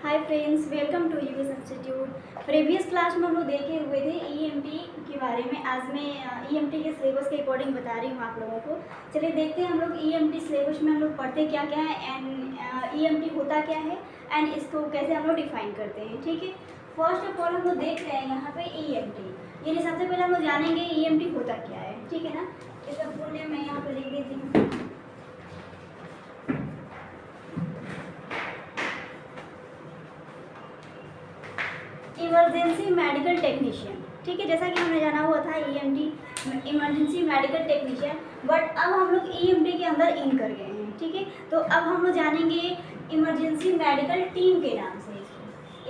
Hi friends, welcome to US institute. Previous class में हम लोग देखे हुए थे ईएमटी के बारे में। आज मैं ईएमटी के सिलेबस के अकॉर्डिंग बता रही हूँ आप लोगों को। चलिए देखते हैं हम लोग ईएमटी सिलेबस में हम लोग पढ़ते क्या क्या है एंड ईएमटी होता क्या है एंड इसको कैसे हम लोग डिफाइन करते हैं। ठीक है, फर्स्ट ऑफ ऑल हम लोग देख रहे हैं यहाँ पे ईएमटी, यानी सबसे पहले हम लोग जानेंगे ईएमटी होता क्या है। ठीक है ना, इसका फुल नेम मैं यहाँ पर लिख देती हूँ। Emergency medical technician. ठीक है, जैसा कि हमने जाना हुआ था EMT emergency medical technician, but अब हम लोग ईएमटी के अंदर इन कर गए हैं। ठीक है, तो अब हम लोग जानेंगे इमरजेंसी मेडिकल टीम के नाम से।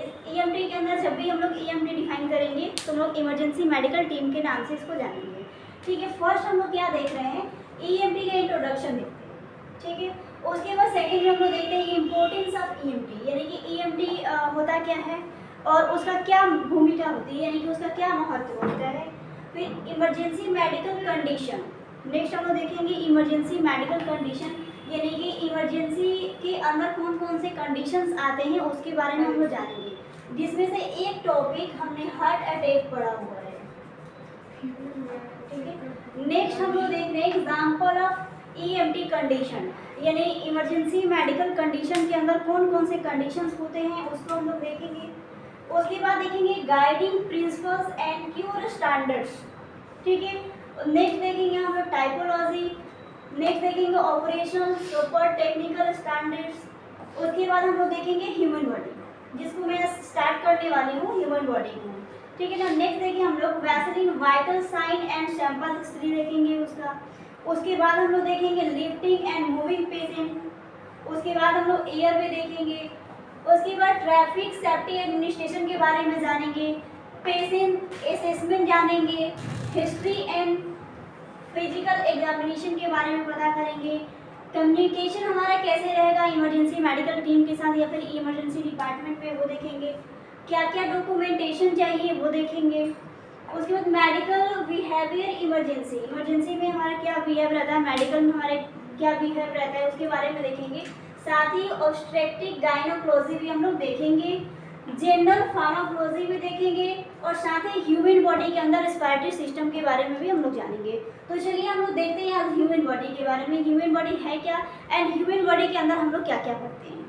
इस ईएमटी के अंदर जब भी हम लोग ईएमटी डिफाइन करेंगे तो हम लोग इमरजेंसी मेडिकल टीम के नाम से इसको जानेंगे। ठीक है, फर्स्ट हम लोग क्या देख रहे हैं, ईएमटी का इंट्रोडक्शन देखते हैं। ठीक है, उसके बाद सेकेंड में हम लोग देखते हैं इम्पोर्टेंस ऑफ ईएमटी, यानी कि ईएमटी होता क्या है और उसका क्या भूमिका होती है, यानी कि उसका क्या महत्व होता है। फिर इमरजेंसी मेडिकल कंडीशन, नेक्स्ट हम लोग देखेंगे इमरजेंसी मेडिकल कंडीशन, यानी कि इमरजेंसी के अंदर कौन कौन से कंडीशंस आते हैं उसके बारे में हम लोग जानेंगे, जिसमें से एक टॉपिक हमने हार्ट अटैक पढ़ा हुआ है। ठीक है, नेक्स्ट हम लोग देख रहे हैं एग्जाम्पल ऑफ ईएमटी कंडीशन, यानी इमरजेंसी मेडिकल कंडीशन के अंदर कौन कौन से कंडीशंस होते हैं उसको हम लोग देखेंगे। उसके बाद देखेंगे guiding principles and cure standards. ठीक है, नेक्स्ट देखेंगे हम लोग टाइपोलॉजी, नेक्स्ट देखेंगे ऑपरेशनल सुपर टेक्निकल स्टैंडर्ड्स। उसके बाद हम लोग देखेंगे ह्यूमन बॉडी, जिसको मैं स्टार्ट करने वाली हूँ ह्यूमन बॉडी को। ठीक है ना, नेक्स्ट देखेंगे हम लोग baseline vital sign and sample history देखेंगे उसका। उसके बाद हम लोग देखेंगे लिफ्टिंग एंड मूविंग पेशेंट। उसके बाद हम लोग एयर वे देखेंगे। उसके बाद ट्रैफिक सेफ्टी एडमिनिस्ट्रेशन के बारे में जानेंगे, पेशेंट असेसमेंट जानेंगे, हिस्ट्री एंड फिजिकल एग्जामिनेशन के बारे में पता करेंगे, कम्युनिकेशन हमारा कैसे रहेगा इमरजेंसी मेडिकल टीम के साथ या फिर इमरजेंसी डिपार्टमेंट में वो देखेंगे, क्या क्या डॉक्यूमेंटेशन चाहिए वो देखेंगे। उसके बाद मेडिकल बिहेवियर इमरजेंसी में हमारा क्या बिहेव रहता है, मेडिकल में हमारे क्या बिहेव रहता है उसके बारे में देखेंगे। साथ ही ऑब्स्ट्रेक्टिव गायनोकोलॉजी भी हम लोग देखेंगे, जनरल फार्माकोलॉजी भी देखेंगे और साथ ही ह्यूमन बॉडी के अंदर रेस्पिरेटरी सिस्टम के बारे में भी हम लोग जानेंगे। तो चलिए हम लोग देखते हैं आज ह्यूमन बॉडी के बारे में, ह्यूमन बॉडी है क्या एंड ह्यूमन बॉडी के अंदर हम लोग क्या क्या पढ़ते हैं।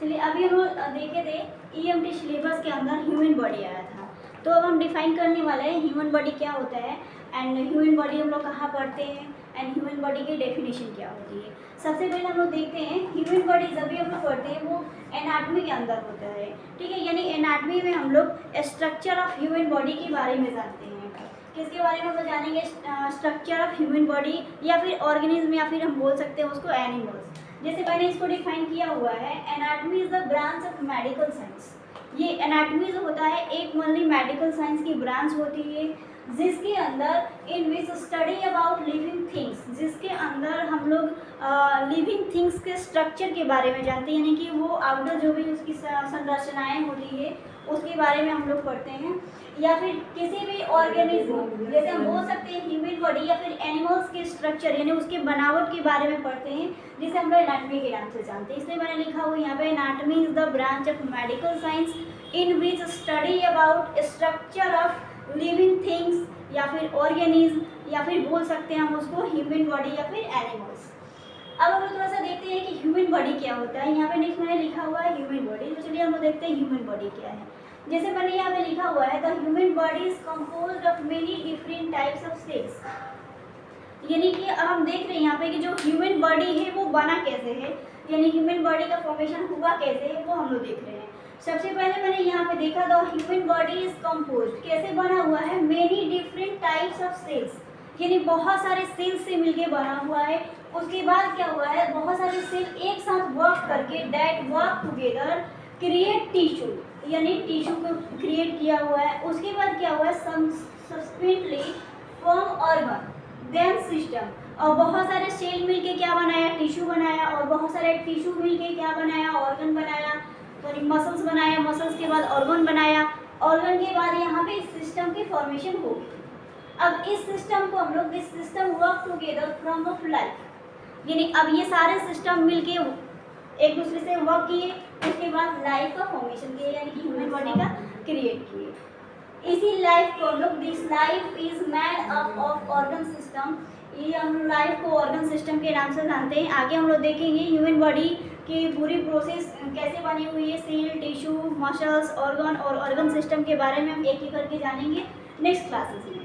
चलिए अभी हम लोग देखे थे ईएमटी सिलेबस के अंदर ह्यूमन बॉडी आया था, तो अब हम डिफाइन करने वाले हैं ह्यूमन बॉडी क्या होता है एंड ह्यूमन बॉडी हम लोग कहाँ पढ़ते हैं एंड ह्यूमन बॉडी की डेफिनेशन क्या होती है। सबसे पहले हम लोग देखते हैं ह्यूमन बॉडी जब भी हम लोग पढ़ते हैं वो एनाटमी के अंदर होता है। ठीक है, यानी एनाटमी में हम लोग स्ट्रक्चर ऑफ ह्यूमन बॉडी के बारे में जानते हैं। किसके बारे में हम लोग जानेंगे, स्ट्रक्चर ऑफ ह्यूमन बॉडी या फिर ऑर्गेनिज्म या फिर हम बोल सकते हैं उसको एनिमल्स। जैसे मैंने इसको डिफाइन किया हुआ है, anatomy is the branch of medical science. ये एनाटमी जो होता है एक ओनली मेडिकल साइंस की ब्रांच होती है जिसके अंदर इन विच स्टडी अबाउट लिविंग थिंग्स, जिसके अंदर हम लोग लिविंग थिंग्स के स्ट्रक्चर के बारे में जानते हैं, यानी कि वो आउटर जो भी उसकी संरचनाएं होती है उसके बारे में हम लोग पढ़ते हैं। या फिर किसी भी ऑर्गेनिज्म, जैसे हम बोल सकते हैं ह्यूमन बॉडी या फिर एनिमल्स के स्ट्रक्चर यानी उसके बनावट के बारे में पढ़ते हैं, जिसे हम लोग एनाटमी के नाम से जानते हैं। इसलिए मैंने लिखा हुआ यहाँ पे anatomy is the branch of medical science in which study about structure of living things या फिर ऑर्गेनिज्म या फिर बोल सकते हैं हम उसको ह्यूमन बॉडी या फिर एनिमल्स। अब हम लोग थोड़ा सा देखते हैं कि ह्यूमन बॉडी क्या होता है। यहाँ पे नेक्स्ट मैंने लिखा हुआ है ह्यूमन बॉडी, तो चलिए हम लोग देखते हैं ह्यूमन बॉडी क्या है। जैसे मैंने यहाँ पे लिखा हुआ है the human body is composed of many different types of cells, यानी कि अब हम देख रहे हैं यहाँ पे कि जो ह्यूमन बॉडी है वो बना कैसे है, यानी ह्यूमन बॉडी का फॉर्मेशन हुआ कैसे है वो हम लोग देख रहे हैं। सबसे पहले मैंने यहाँ पे देखा the human body is composed, कैसे बना हुआ है, many different types of cells, यानी बहुत सारे सेल्स से मिलके बना हुआ है। उसके बाद क्या हुआ है, बहुत सारे सेल एक साथ वर्क करके that work together create tissue, यानी टिश्यू को क्रिएट किया हुआ है। उसके बाद क्या हुआ है, subsequently form organ then system, और बहुत सारे सेल मिलके क्या बनाया, टिश्यू बनाया, और बहुत सारे टिश्यू मिलके क्या बनाया, ऑर्गन बनाया, सॉरी मसल्स बनाया, मसल्स के बाद ऑर्गन बनाया, ऑर्गन के बाद यहाँ पे सिस्टम की फॉर्मेशन होगी। अब इस सिस्टम को हम लोग, this system work together from of life, यानी अब ये सारे सिस्टम मिलके एक दूसरे से वर्क किए, उसके बाद लाइफ का फॉर्मेशन किए, यानी कि ह्यूमन बॉडी का क्रिएट किए। इसी लाइफ को हम लोग, this life is made up of organ system, ये हम लोग लाइफ को ऑर्गन सिस्टम के नाम से जानते हैं। आगे हम लोग देखेंगे ह्यूमन बॉडी की पूरी प्रोसेस कैसे बनी हुई है, सेल, टिश्यू, मसल्स, ऑर्गन और ऑर्गन सिस्टम के बारे में हम एक एक करके जानेंगे नेक्स्ट क्लासेस में।